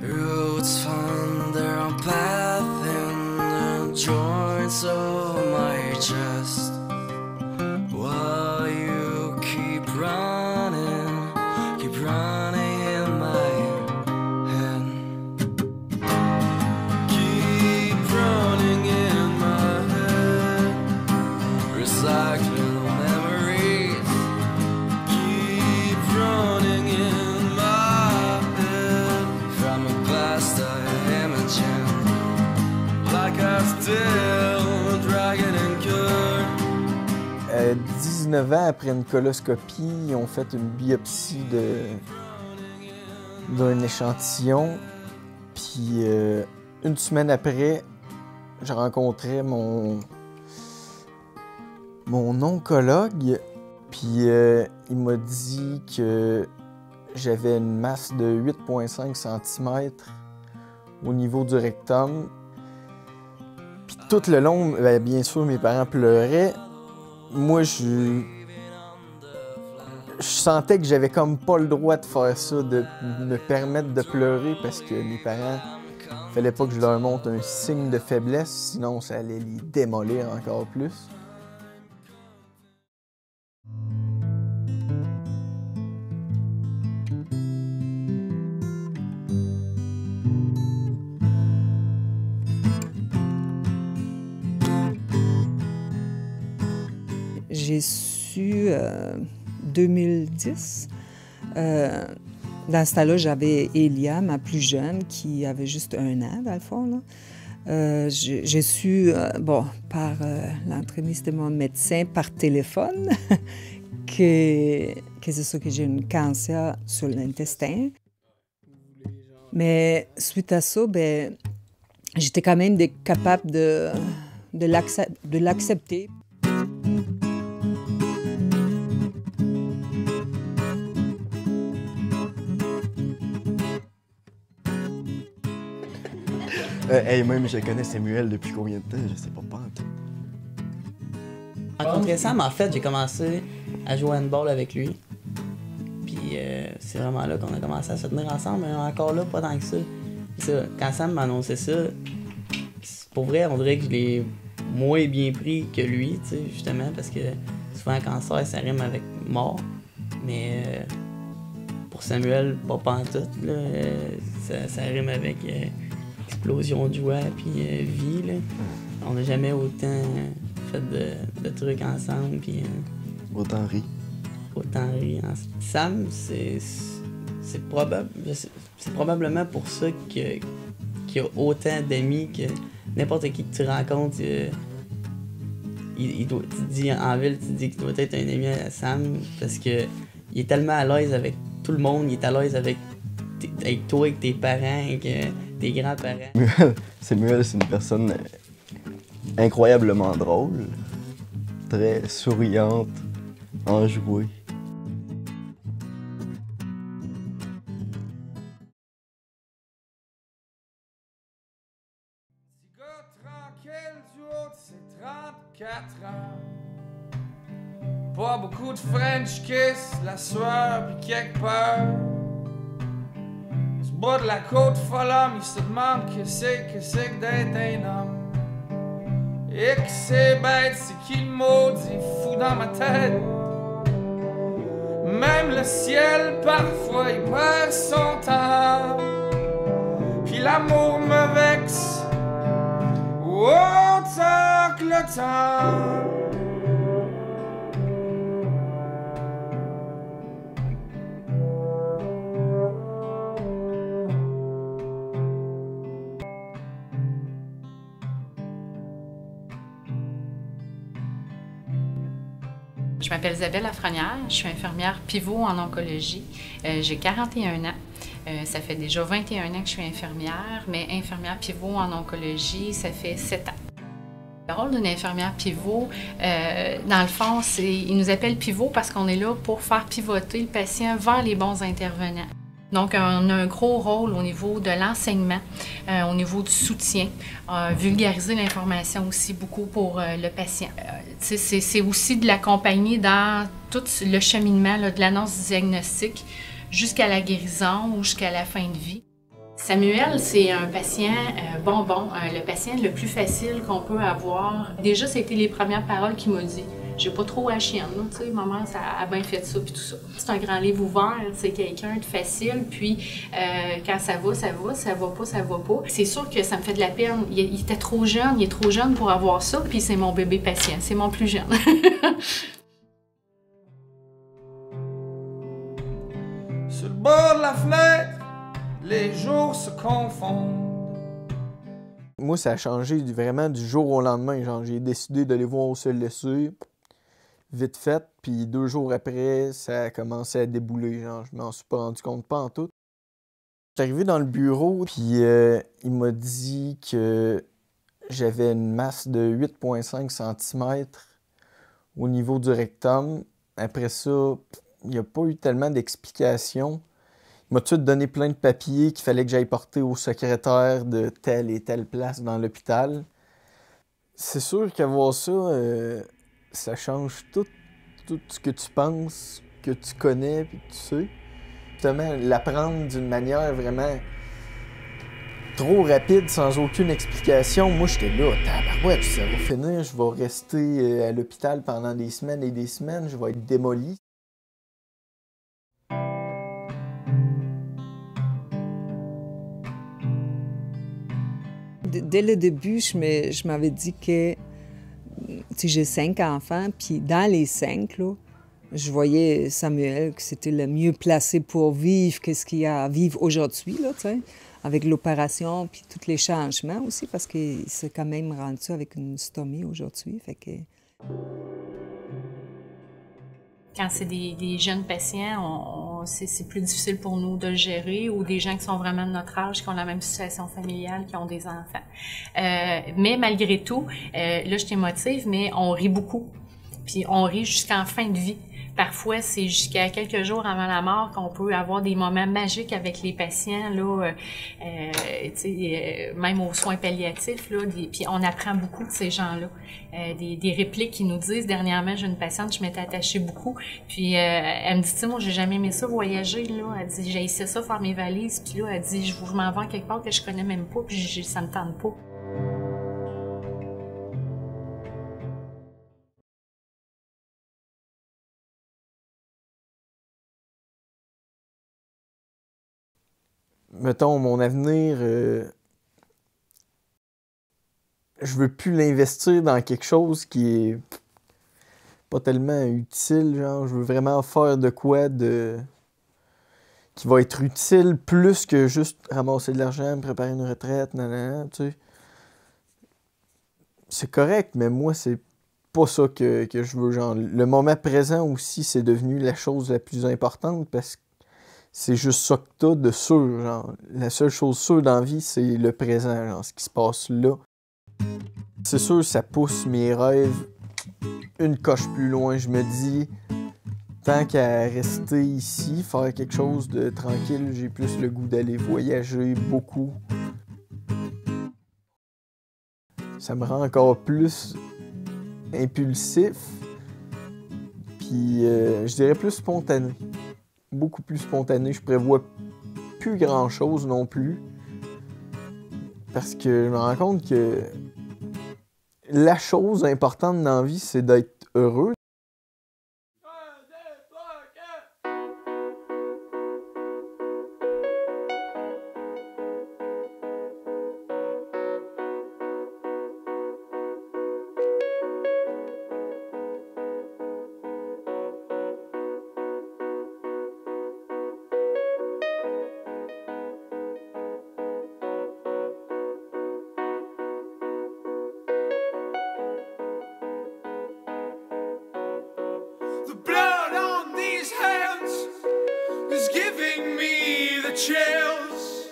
Roots found their own path in the joints of my chest. While you keep running in my head. Keep running in my head, recycling the memories. Keep running in my head from a past I imagine, like I still dragging in cœur. 19 ans après une coloscopie, ils ont fait une biopsie d'un échantillon. Puis une semaine après, je rencontrais mon oncologue. Puis il m'a dit que j'avais une masse de 8,5 cm au niveau du rectum. Puis tout le long, bien sûr, mes parents pleuraient. Moi, je sentais que j'avais comme pas le droit de faire ça, de me permettre de pleurer parce que mes parents, fallait pas que je leur montre un signe de faiblesse, sinon ça allait les démolir encore plus. J'ai su 2010. Dans ce temps-là, j'avais Elia, ma plus jeune, qui avait juste 1 an, dans le fond. Là. J'ai su, par l'entremise de mon médecin, par téléphone, que c'est ça, que j'ai un cancer sur l'intestin. Mais suite à ça, j'étais quand même capable de l'accepter. Même je connais Samuel depuis combien de temps, je sais pas tout. J'ai rencontré Sam, en fait, j'ai commencé à jouer au handball avec lui. Puis c'est vraiment là qu'on a commencé à se tenir ensemble, mais encore là, pas tant que ça. Ça, quand Sam m'a annoncé ça, pour vrai, on dirait que je l'ai moins bien pris que lui, tu sais, justement, parce que souvent, un cancer, ça rime avec mort. Mais pour Samuel, pas pantoute, là, ça rime avec explosion de joie puis vie, là. On n'a jamais autant fait de trucs ensemble, puis autant ri. Autant ri. Sam, c'est probablement pour ça qu'il y a autant d'amis que n'importe qui que tu rencontres. Tu te dis en ville, tu te dis qu'il doit être un ami à Sam parce que il est tellement à l'aise avec tout le monde, il est à l'aise avec toi, avec tes parents, avec tes grands-parents. Samuel, c'est une personne incroyablement drôle, très souriante, enjouée. Tranquille du haut de ses 34 ans. Pas beaucoup de French kiss, la sueur pis quelque peur. Du bas de la côte folle homme, il se demande que c'est que d'être un homme. Et que c'est bête, c'est qui le maudit fou dans ma tête. Même le ciel parfois il perd son temps. Puis l'amour me vexe autant que le temps. Je Je m'appelle Isabelle Lafrenière, je suis infirmière pivot en oncologie. J'ai 41 ans. Ça fait déjà 21 ans que je suis infirmière, mais infirmière pivot en oncologie, ça fait 7 ans. Le rôle d'une infirmière pivot, dans le fond, ils nous appellent pivot parce qu'on est là pour faire pivoter le patient vers les bons intervenants. Donc, on a un gros rôle au niveau de l'enseignement, au niveau du soutien, vulgariser l'information aussi beaucoup pour le patient. C'est aussi de l'accompagner dans tout le cheminement là, de l'annonce du diagnostic jusqu'à la guérison ou jusqu'à la fin de vie. Samuel, c'est un patient bonbon, le patient le plus facile qu'on peut avoir. Déjà, c'était les premières paroles qu'il m'a dit. J'ai pas trop à chienne, tu sais, maman, ça a bien fait ça, puis tout ça. C'est un grand livre ouvert, c'est quelqu'un de facile, puis quand ça va, ça va, ça va pas, ça va pas. C'est sûr que ça me fait de la peine. Il était trop jeune, il est trop jeune pour avoir ça, puis c'est mon bébé patient, c'est mon plus jeune. Sur le bord de la fenêtre, les jours se confondent. Moi, ça a changé vraiment du jour au lendemain. Genre, j'ai décidé d'aller voir au CLSC, vite fait, puis 2 jours après, ça a commencé à débouler. Genre, je m'en suis pas rendu compte, pas en tout. Je suis arrivé dans le bureau, puis il m'a dit que j'avais une masse de 8,5 cm au niveau du rectum. Après ça, il n'y a pas eu tellement d'explications. Il m'a tout de suite donné plein de papiers qu'il fallait que j'aille porter au secrétaire de telle et telle place dans l'hôpital. C'est sûr qu'avoir ça, ça change tout ce que tu penses, que tu connais puis que tu sais. Justement, l'apprendre d'une manière vraiment trop rapide, sans aucune explication. Moi, j'étais là, tabarouette, ça va finir, je vais rester à l'hôpital pendant des semaines et des semaines, je vais être démoli. Dès le début, je m'avais dit que j'ai 5 enfants, puis dans les 5, là, je voyais Samuel que c'était le mieux placé pour vivre qu'est-ce qu'il y a à vivre aujourd'hui, là, tu sais, avec l'opération, puis tous les changements aussi, parce qu'il s'est quand même rendu avec une stomie aujourd'hui, fait que... Quand c'est des jeunes patients, c'est plus difficile pour nous de le gérer, ou des gens qui sont vraiment de notre âge, qui ont la même situation familiale, qui ont des enfants. Mais malgré tout, là je t'émotive, mais on rit beaucoup. Puis on rit jusqu'en fin de vie. Parfois, c'est jusqu'à quelques jours avant la mort qu'on peut avoir des moments magiques avec les patients, là, même aux soins palliatifs, là, puis on apprend beaucoup de ces gens-là. Des répliques qu'ils nous disent. Dernièrement, j'ai une patiente, je m'étais attachée beaucoup, puis elle me dit, tu sais, moi, j'ai jamais aimé ça, voyager, là. Elle dit, j'ai essayé ça, faire mes valises, puis là, elle dit, je m'en vais quelque part que je connais même pas, puis ça me tente pas. Mettons, mon avenir, je veux plus l'investir dans quelque chose qui est pas tellement utile, genre, je veux vraiment faire de quoi qui va être utile plus que juste ramasser de l'argent, me préparer une retraite, nanana, tu sais. C'est correct, mais moi, c'est pas ça que je veux, genre. Le moment présent aussi, c'est devenu la chose la plus importante parce que c'est juste ça que t'as de sûr, genre. La seule chose sûre dans la vie, c'est le présent, genre, ce qui se passe là. C'est sûr, ça pousse mes rêves une coche plus loin. Je me dis, tant qu'à rester ici, faire quelque chose de tranquille, j'ai plus le goût d'aller voyager beaucoup. Ça me rend encore plus impulsif, puis je dirais plus spontané. Beaucoup plus spontané. Je prévois plus grand-chose non plus. Parce que je me rends compte que la chose importante dans la vie, c'est d'être heureux. giving me the chills.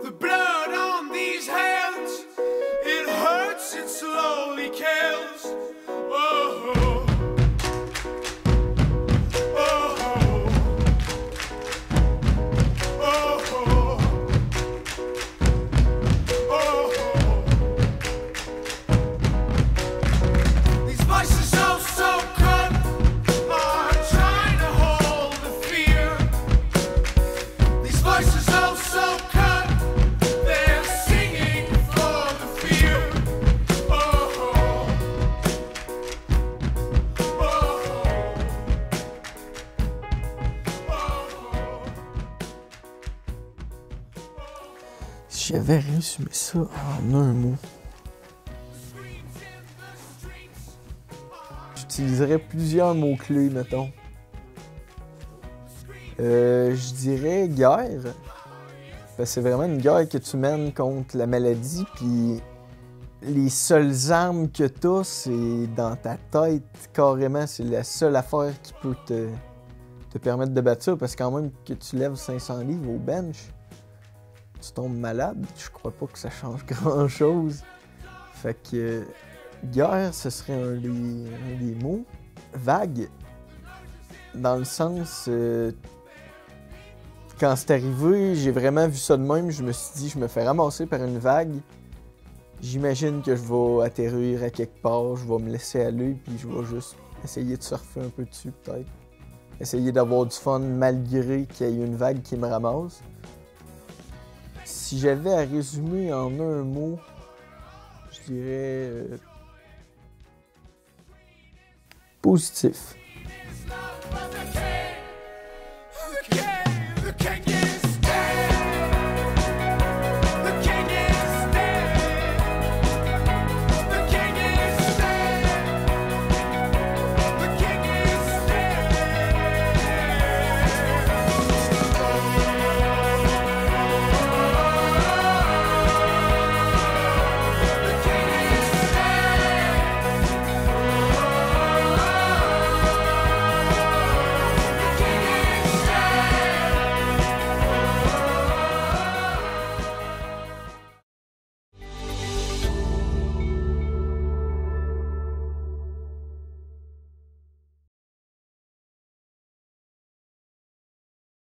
The blood on these hands, it hurts, it slowly kills. Oh, oh, oh, oh, oh, oh. These voices oh so cut are trying to hold the fear. These voices oh so cut, they're singing for the fear. Oh, oh, oh, Si j'avais résumé ça en un mot, j'utiliserais plusieurs mots-clés, mettons. Je dirais guerre. Parce que c'est vraiment une guerre que tu mènes contre la maladie, puis les seules armes que t'as, c'est dans ta tête, carrément. C'est la seule affaire qui peut te permettre de battre ça, parce que quand même que tu lèves 500 livres au bench, tu tombes malade, je crois pas que ça change grand-chose. Fait que guerre, ce serait un des mots. Vague, dans le sens... quand c'est arrivé, j'ai vraiment vu ça de même. Je me suis dit, je me fais ramasser par une vague. J'imagine que je vais atterrir à quelque part, je vais me laisser aller, puis je vais juste essayer de surfer un peu dessus, peut-être. Essayer d'avoir du fun malgré qu'il y ait une vague qui me ramasse. Si j'avais à résumer en un mot, je dirais... positif. The king is